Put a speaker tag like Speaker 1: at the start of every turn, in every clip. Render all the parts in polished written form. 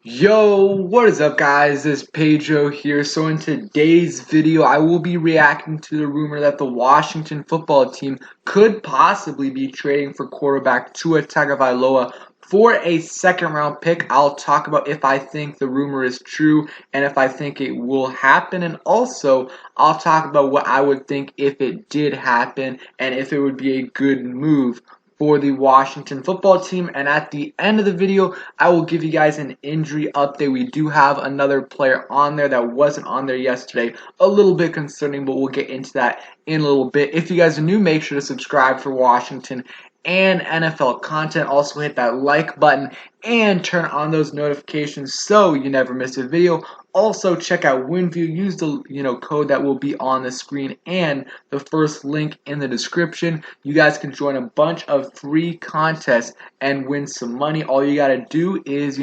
Speaker 1: Yo, what is up guys? This is Pedro here. So in today's video, I will be reacting to the rumor that the Washington football team could possibly be trading for quarterback Tua Tagovailoa for a second round pick. I'll talk about if I think the rumor is true and if I think it will happen, and also I'll talk about what I would think if it did happen and if it would be a good move for the Washington football team. And at the end of the video, I will give you guys an injury update. We do have another player on there that wasn't on there yesterday. A little bit concerning, but we'll get into that in a little bit. If you guys are new, make sure to subscribe for Washington and NFL content. Also hit that like button and turn on those notifications so you never miss a video. Also check out WinView. Use the code that will be on the screen and the first link in the description. You guys can join a bunch of free contests and win some money. All you gotta do is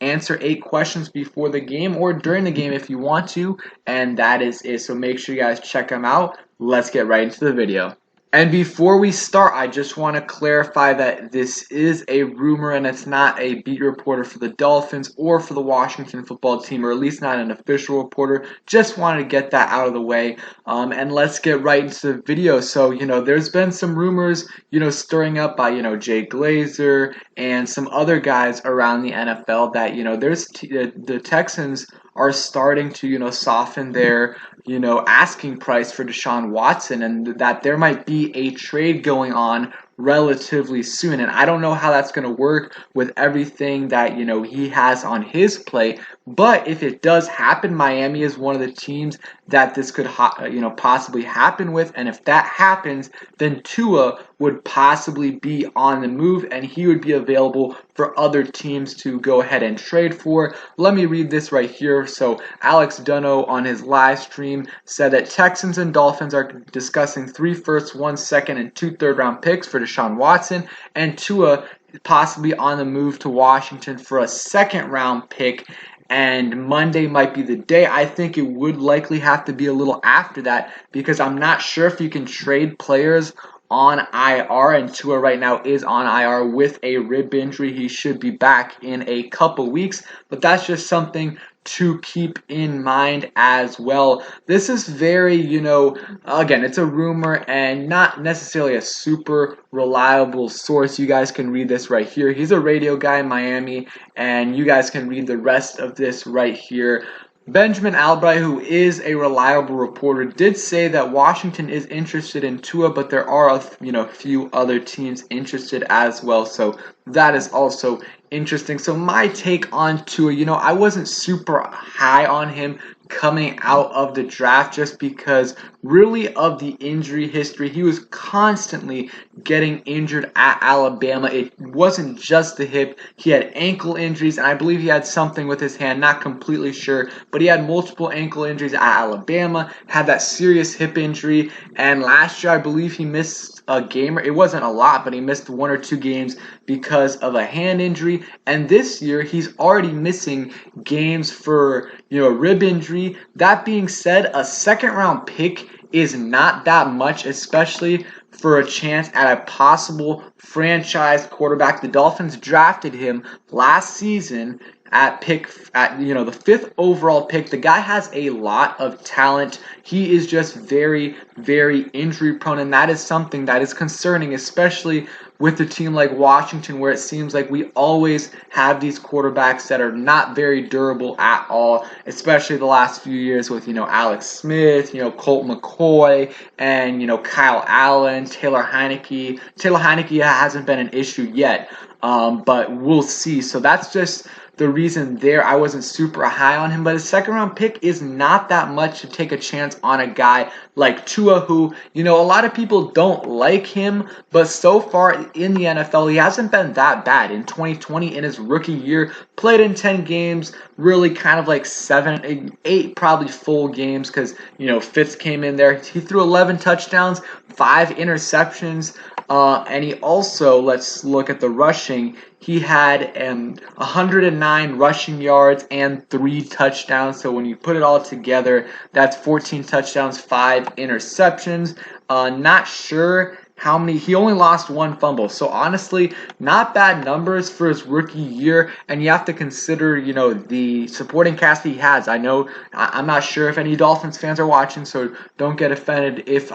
Speaker 1: answer 8 questions before the game or during the game if you want to, and that is it. So make sure you guys check them out. Let's get right into the video. And before we start, I just want to clarify that this is a rumor and it's not a beat reporter for the Dolphins or for the Washington football team, or at least not an official reporter. Just wanted to get that out of the way. And let's get right into the video. So, there's been some rumors, stirring up by, Jay Glazer and some other guys around the NFL that, the Texans are starting to, soften their, asking price for Deshaun Watson, and that there might be a trade going on relatively soon. And I don't know how that's going to work with everything that, he has on his plate. But if it does happen, Miami is one of the teams that this could, possibly happen with. And if that happens, then Tua would possibly be on the move and he would be available for other teams to go ahead and trade for. Let me read this right here. So Alex Dunno on his live stream said that Texans and Dolphins are discussing 3 firsts, 1 second, and 2 third-round picks for Deshaun Watson, and Tua possibly on the move to Washington for a second-round pick. And Monday might be the day. I think it would likely have to be a little after that because I'm not sure if you can trade players on IR, and Tua right now is on IR with a rib injury. He should be back in a couple weeks, but that's just something to keep in mind as well. This is very, again, it's a rumor and not necessarily a super reliable source. You guys can read this right here. He's a radio guy in Miami, and you guys can read the rest of this right here. Benjamin Albright, who is a reliable reporter, did say that Washington is interested in Tua, but there are a few other teams interested as well. So that is also interesting. So my take on Tua, I wasn't super high on him coming out of the draft just because really of the injury history. He was constantly getting injured at Alabama. It wasn't just the hip. He had ankle injuries, and I believe he had something with his hand, not completely sure, but he had multiple ankle injuries at Alabama, had that serious hip injury, and last year I believe he missed a game. It wasn't a lot, but he missed 1 or 2 games because of a hand injury, and this year he's already missing games for rib injury. That being said, a second round pick is not that much, especially for a chance at a possible franchise quarterback. The Dolphins drafted him last season at the 5th overall pick. The guy has a lot of talent. He is just very, very injury prone, and that is something that is concerning, especially with a team like Washington, where it seems like we always have these quarterbacks that are not very durable at all, especially the last few years with, Alex Smith, Colt McCoy, and, Kyle Allen, Taylor Heineke. Taylor Heineke hasn't been an issue yet, but we'll see. So that's just the reason there. I wasn't super high on him, but a second round pick is not that much to take a chance on a guy like Tua, who, a lot of people don't like him, but so far in the NFL, he hasn't been that bad. In 2020, in his rookie year, played in 10 games, really kind of like 7, 8 probably full games because, Fitz came in there. He threw 11 touchdowns, 5 interceptions, and he also, let's look at the rushing. He had 109 rushing yards and 3 touchdowns. So when you put it all together, that's 14 touchdowns, 5 interceptions. Not sure he only lost one fumble. So honestly, not bad numbers for his rookie year. And you have to consider, the supporting cast he has. I'm not sure if any Dolphins fans are watching, so don't get offended if,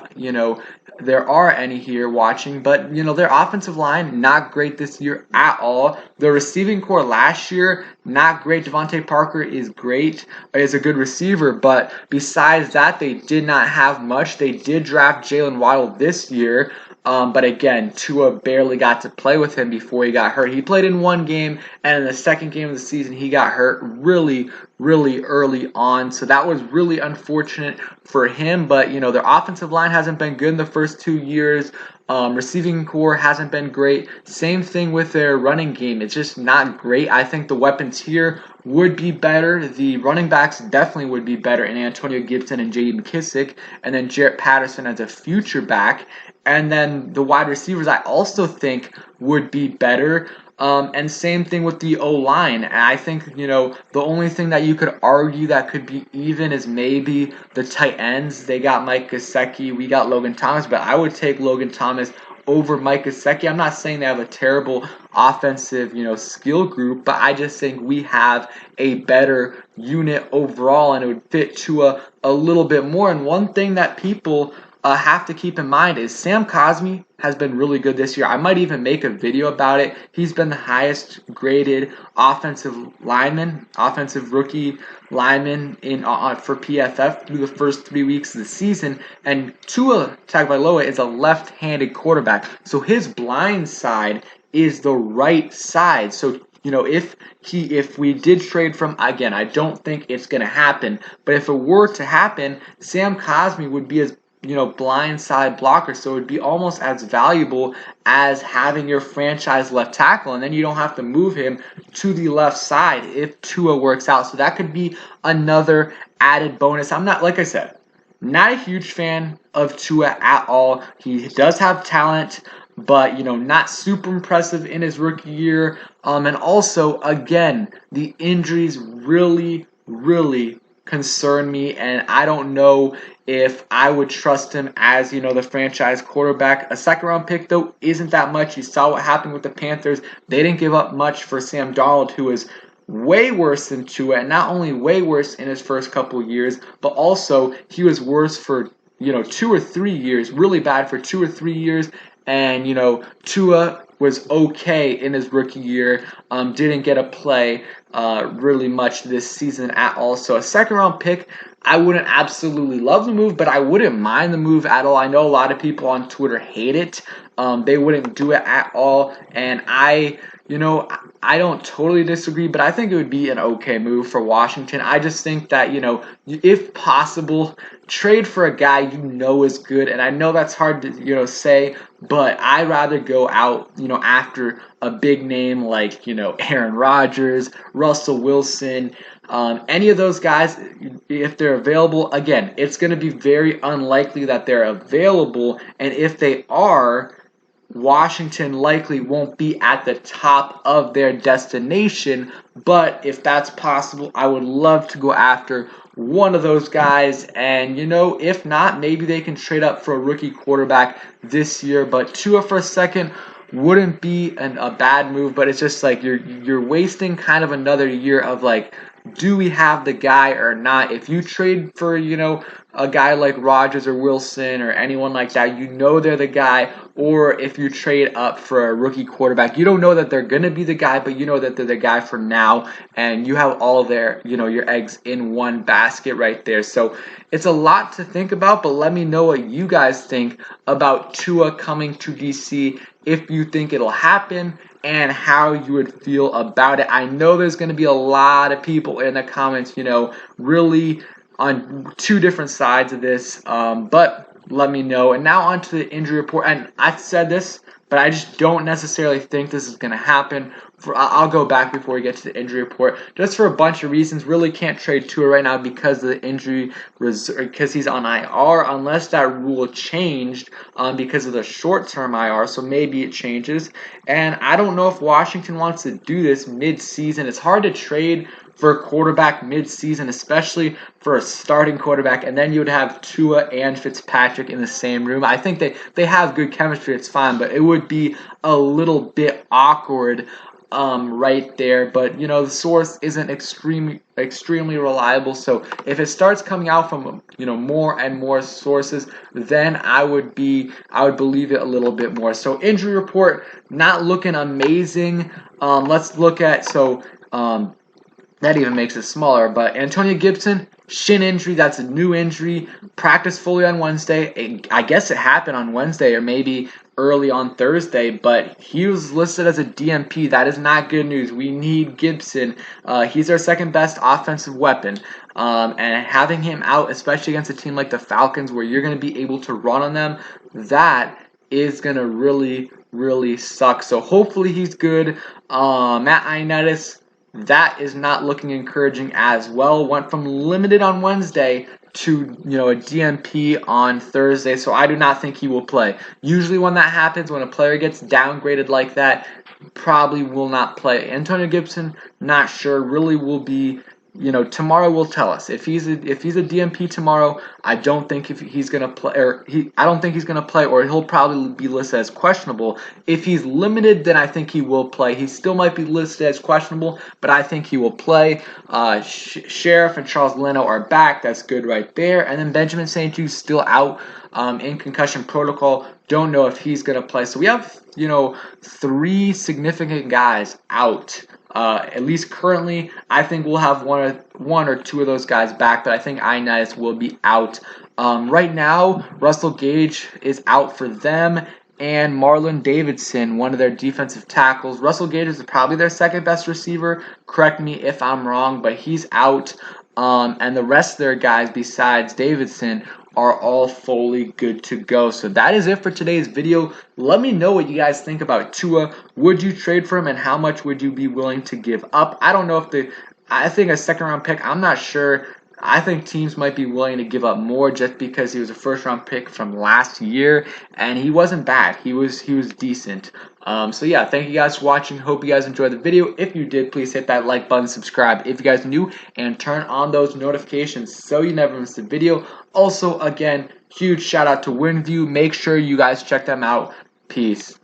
Speaker 1: there are any here watching, but their offensive line not great this year at all. The receiving core last year not great. Devontae Parker is a good receiver, but besides that, they did not have much. They did draft Jalen Waddle this year. But again, Tua barely got to play with him before he got hurt. He played in one game, and in the second game of the season, he got hurt really, really early on. So that was really unfortunate for him. But, their offensive line hasn't been good in the first 2 years. Receiving core hasn't been great. Same thing with their running game. It's just not great. I think the weapons here would be better. The running backs definitely would be better in Antonio Gibson and J.D. McKissick, and then Jarrett Patterson as a future back. And then the wide receivers I also think would be better. And same thing with the O-line. And I think, the only thing that you could argue that could be even is maybe the tight ends. They got Mike Gesicki, we got Logan Thomas, but I would take Logan Thomas over Mike Gesicki. I'm not saying they have a terrible offensive, skill group, but I just think we have a better unit overall, and it would fit Tua a little bit more. And one thing that people have to keep in mind is Sam Cosmi has been really good this year. I might even make a video about it. He's been the highest graded offensive rookie lineman for PFF through the first 3 weeks of the season. And Tua Tagovailoa is a left-handed quarterback, so his blind side is the right side. So if we did trade from, again, I don't think it's going to happen, but if it were to happen, Sam Cosmi would be as blind side blocker, so it would be almost as valuable as having your franchise left tackle, and then you don't have to move him to the left side if Tua works out. So that could be another added bonus. I'm not, like I said, not a huge fan of Tua at all. He does have talent, but not super impressive in his rookie year. And also, again, the injuries really, really concern me, and I don't know if I would trust him as, the franchise quarterback. A second-round pick, though, isn't that much. You saw what happened with the Panthers. They didn't give up much for Sam Darnold, who is way worse than Tua, and not only way worse in his first couple years, but also he was worse for, 2 or 3 years, really bad for 2 or 3 years, and, Tua was okay in his rookie year, didn't get a play really much this season at all. So a second-round pick, I wouldn't absolutely love the move, but I wouldn't mind the move at all. I know a lot of people on Twitter hate it. They wouldn't do it at all, and I don't totally disagree, but I think it would be an okay move for Washington. I just think that, if possible, trade for a guy is good, and I know that's hard to, say, but I'd rather go out, after a big name like, Aaron Rodgers, Russell Wilson, any of those guys, if they're available. Again, it's going to be very unlikely that they're available, and if they are, Washington likely won't be at the top of their destination, but if that's possible, I would love to go after one of those guys, and if not, maybe they can trade up for a rookie quarterback this year, but Tua for a second wouldn't be a bad move, but it's just like you're wasting kind of another year of like, do we have the guy or not? If you trade for, a guy like Rodgers or Wilson or anyone like that, they're the guy. Or if you trade up for a rookie quarterback, you don't know that they're going to be the guy, but you know that they're the guy for now. And you have all their, your eggs in one basket right there. So it's a lot to think about, but let me know what you guys think about Tua coming to DC, if you think it'll happen, and how you would feel about it. I know there's going to be a lot of people in the comments, really on two different sides of this, but let me know. And now on to the injury report. And I said this, but I just don't necessarily think this is going to happen. I'll go back before we get to the injury report. Just for a bunch of reasons, really can't trade Tua right now because of the injury, because he's on IR, unless that rule changed because of the short-term IR, so maybe it changes. And I don't know if Washington wants to do this mid-season. It's hard to trade for a quarterback mid-season, especially for a starting quarterback, and then you would have Tua and Fitzpatrick in the same room. I think they have good chemistry, it's fine, but it would be a little bit awkward right there. But the source isn't extremely reliable, so if it starts coming out from more and more sources, then I would believe it a little bit more. So injury report not looking amazing. Let's look at that even makes it smaller, but Antonio Gibson, shin injury, that's a new injury. Practiced fully on Wednesday. I guess it happened on Wednesday or maybe early on Thursday, but he was listed as a DNP. That is not good news. We need Gibson. He's our second best offensive weapon. And having him out, especially against a team like the Falcons where you're going to be able to run on them, that is going to really suck. So hopefully he's good. Matt Ioannidis, that is not looking encouraging as well. Went from limited on Wednesday to a DNP on Thursday, so I do not think he will play. Usually when that happens, when a player gets downgraded like that, probably will not play. Antonio Gibson, not sure. Really will be. Tomorrow will tell us if he's a DNP tomorrow. I don't think he's gonna play, I don't think he's gonna play, or he'll probably be listed as questionable. If he's limited, then I think he will play. He still might be listed as questionable, but I think he will play. Sheriff and Charles Leno are back. That's good right there. And then Benjamin St-Juste still out in concussion protocol. Don't know if he's gonna play. So we have 3 significant guys out. At least currently, I think we'll have one or two of those guys back, but I think Ioannidis will be out. Right now, Russell Gage is out for them, and Marlon Davidson, one of their defensive tackles. Russell Gage is probably their second best receiver. Correct me if I'm wrong, but he's out. And the rest of their guys, besides Davidson, are all fully good to go. So that is it for today's video. Let me know what you guys think about Tua. Would you trade for him, and how much would you be willing to give up? I don't know if I think a second round pick, I'm not sure. I think teams might be willing to give up more just because he was a first round pick from last year, and he wasn't bad. He was decent. So yeah, thank you guys for watching. Hope you guys enjoyed the video. If you did, please hit that like button, subscribe if you guys are new, and turn on those notifications so you never miss a video. Also, again, huge shout out to WinView. Make sure you guys check them out. Peace.